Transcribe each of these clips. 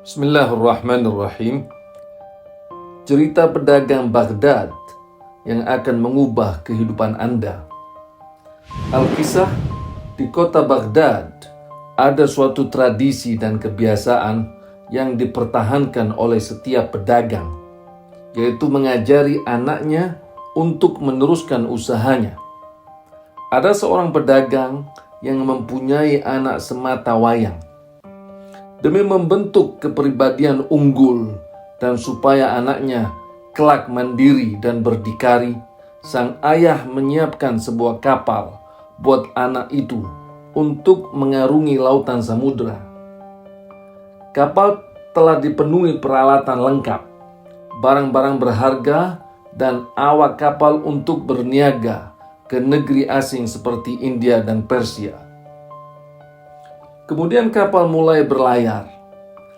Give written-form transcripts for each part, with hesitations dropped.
Bismillahirrahmanirrahim. Cerita pedagang Baghdad yang akan mengubah kehidupan Anda. Alkisah, di kota Baghdad ada suatu tradisi dan kebiasaan yang dipertahankan oleh setiap pedagang, yaitu mengajari anaknya untuk meneruskan usahanya. Ada seorang pedagang yang mempunyai anak semata wayang. Demi membentuk kepribadian unggul dan supaya anaknya kelak mandiri dan berdikari, sang ayah menyiapkan sebuah kapal buat anak itu untuk mengarungi lautan samudera. Kapal telah dipenuhi peralatan lengkap, barang-barang berharga, dan awak kapal untuk berniaga ke negeri asing seperti India dan Persia. Kemudian kapal mulai berlayar.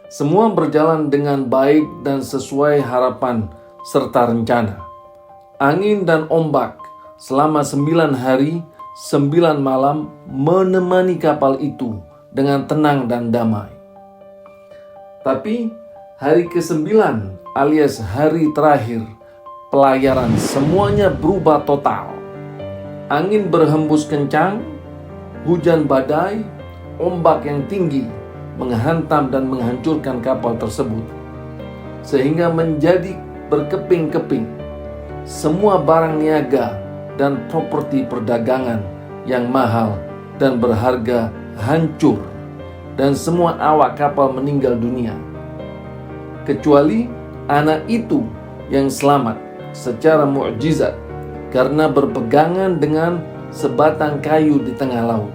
Semua berjalan dengan baik dan sesuai harapan serta rencana. Angin dan ombak selama 9 hari, 9 malam menemani kapal itu dengan tenang dan damai. Tapi hari ke-9 alias hari terakhir pelayaran semuanya berubah total. Angin berhembus kencang, hujan badai, ombak yang tinggi menghantam dan menghancurkan kapal tersebut, sehingga menjadi berkeping-keping. Semua barang niaga dan properti perdagangan yang mahal dan berharga hancur, dan semua awak kapal meninggal dunia. Kecuali anak itu yang selamat secara mukjizat karena berpegangan dengan sebatang kayu di tengah laut.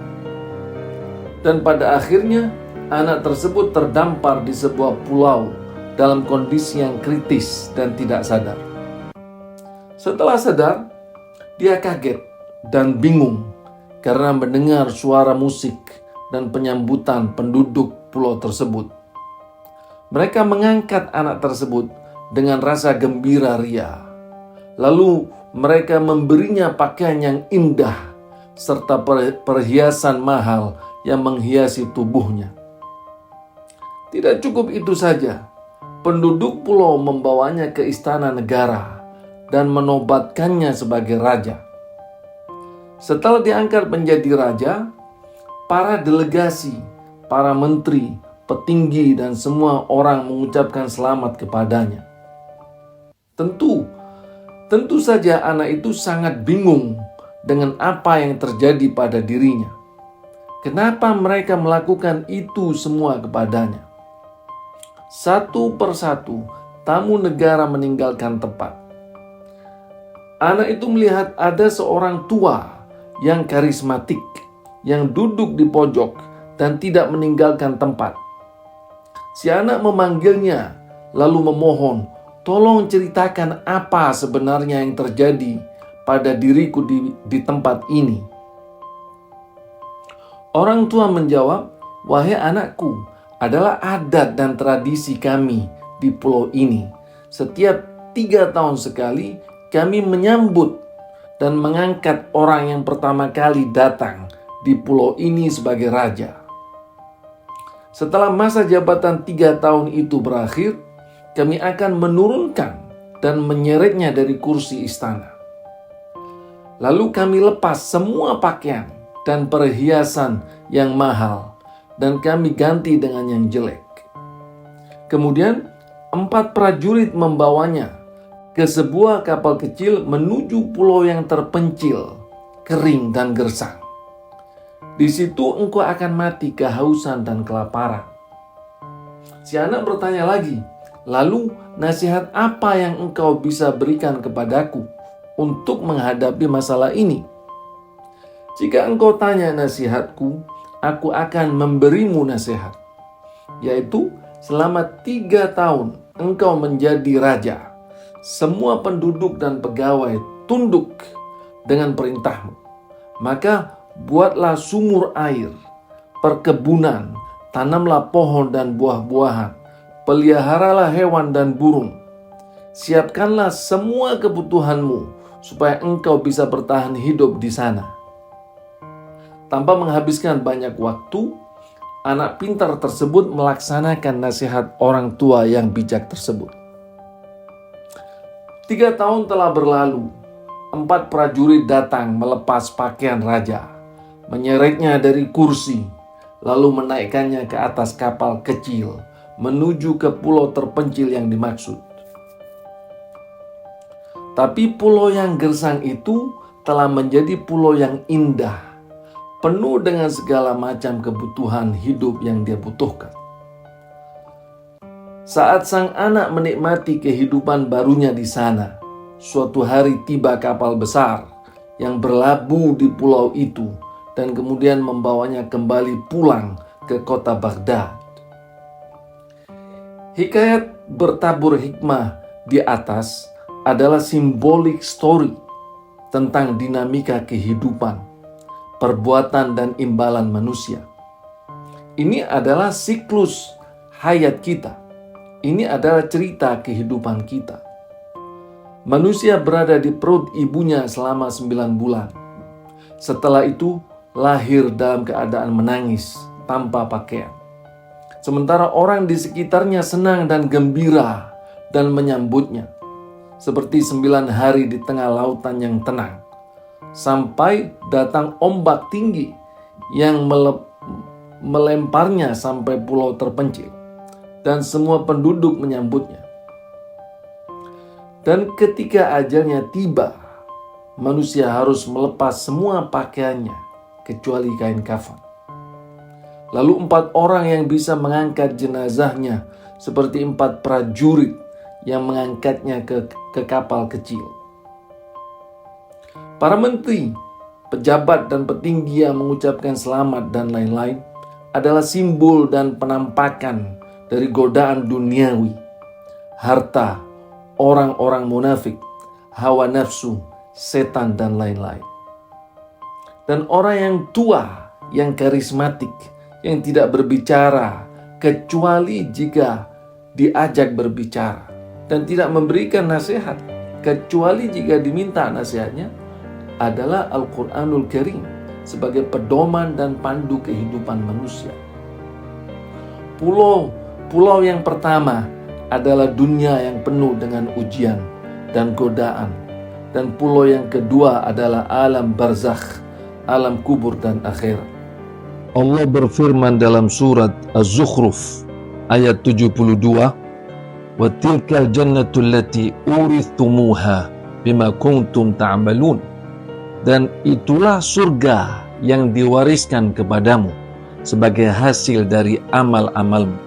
Dan pada akhirnya anak tersebut terdampar di sebuah pulau dalam kondisi yang kritis dan tidak sadar. Setelah sadar, dia kaget dan bingung karena mendengar suara musik dan penyambutan penduduk pulau tersebut. Mereka mengangkat anak tersebut dengan rasa gembira ria. Lalu mereka memberinya pakaian yang indah serta perhiasan mahal yang menghiasi tubuhnya. Tidak cukup itu saja, penduduk pulau membawanya ke istana negara dan menobatkannya sebagai raja. Setelah diangkat menjadi raja, para delegasi, para menteri, petinggi, dan semua orang mengucapkan selamat kepadanya. Tentu saja anak itu sangat bingung dengan apa yang terjadi pada dirinya. Kenapa mereka melakukan itu semua kepadanya? Satu persatu, tamu negara meninggalkan tempat. Anak itu melihat ada seorang tua yang karismatik, yang duduk di pojok dan tidak meninggalkan tempat. Si anak memanggilnya, lalu memohon, "Tolong ceritakan apa sebenarnya yang terjadi pada diriku di tempat ini." Orang tua menjawab, "Wahai anakku, adalah adat dan tradisi kami di pulau ini. Setiap 3 tahun sekali kami menyambut dan mengangkat orang yang pertama kali datang di pulau ini sebagai raja. Setelah masa jabatan 3 tahun itu berakhir, kami akan menurunkan dan menyeretnya dari kursi istana. Lalu kami lepas semua pakaian dan perhiasan yang mahal, dan kami ganti dengan yang jelek. Kemudian 4 prajurit membawanya ke sebuah kapal kecil menuju pulau yang terpencil, kering dan gersang. Di situ engkau akan mati kehausan dan kelaparan." Si anak bertanya lagi, "Lalu nasihat apa yang engkau bisa berikan kepadaku untuk menghadapi masalah ini?" "Jika engkau tanya nasihatku, aku akan memberimu nasihat, yaitu selama 3 tahun engkau menjadi raja. Semua penduduk dan pegawai tunduk dengan perintahmu. Maka buatlah sumur air, perkebunan, tanamlah pohon dan buah-buahan, peliharalah hewan dan burung. Siapkanlah semua kebutuhanmu supaya engkau bisa bertahan hidup di sana." Tanpa menghabiskan banyak waktu, anak pintar tersebut melaksanakan nasihat orang tua yang bijak tersebut. 3 tahun telah berlalu. 4 prajurit datang melepas pakaian raja, menyeretnya dari kursi, lalu menaikkannya ke atas kapal kecil menuju ke pulau terpencil yang dimaksud. Tapi pulau yang gersang itu telah menjadi pulau yang indah, penuh dengan segala macam kebutuhan hidup yang dia butuhkan. Saat sang anak menikmati kehidupan barunya di sana, suatu hari tiba kapal besar yang berlabuh di pulau itu dan kemudian membawanya kembali pulang ke kota Baghdad. Hikayat bertabur hikmah di atas adalah simbolik story tentang dinamika kehidupan, perbuatan dan imbalan manusia. Ini adalah siklus hayat kita. Ini adalah cerita kehidupan kita. Manusia berada di perut ibunya selama 9 bulan. Setelah itu lahir dalam keadaan menangis tanpa pakaian. Sementara orang di sekitarnya senang dan gembira dan menyambutnya. Seperti 9 hari di tengah lautan yang tenang. Sampai datang ombak tinggi yang melemparnya sampai pulau terpencil. Dan semua penduduk menyambutnya. Dan ketika ajalnya tiba, manusia harus melepas semua pakaiannya kecuali kain kafan. Lalu 4 orang yang bisa mengangkat jenazahnya seperti 4 prajurit yang mengangkatnya ke kapal kecil. Para menteri, pejabat dan petinggi yang mengucapkan selamat dan lain-lain adalah simbol dan penampakan dari godaan duniawi, harta, orang-orang munafik, hawa nafsu, setan, dan lain-lain. Dan orang yang tua, yang karismatik, yang tidak berbicara kecuali jika diajak berbicara, dan tidak memberikan nasihat kecuali jika diminta nasihatnya, adalah Al-Quranul Karim sebagai pedoman dan pandu kehidupan manusia. Pulau yang pertama adalah dunia yang penuh dengan ujian dan godaan. Dan pulau yang kedua adalah alam barzakh, alam kubur dan akhirat. Allah berfirman dalam surat Az-Zukhruf ayat 72, "Wa tilkal jannatu allati urithumuha bima kuntum ta'malun." Dan itulah surga yang diwariskan kepadamu sebagai hasil dari amal-amalmu.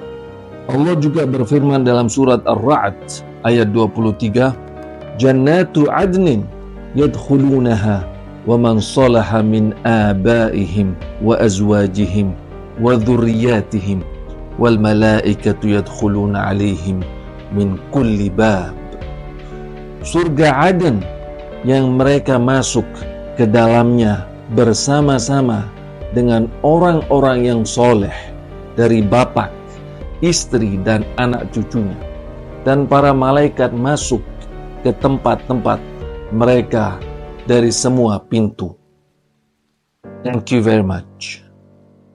Allah juga berfirman dalam surat Ar-Ra'd ayat 23, "Jannatu adnin yadkhulunaha wa man salaha min abaihim wa azwajihim wa dhurriyyatihim wal malaikatu yadkhuluna alaihim min kulli bab." Surga Aden yang mereka masuk ke dalamnya bersama-sama dengan orang-orang yang soleh dari bapak, istri, dan anak cucunya. Dan para malaikat masuk ke tempat-tempat mereka dari semua pintu. Thank you very much.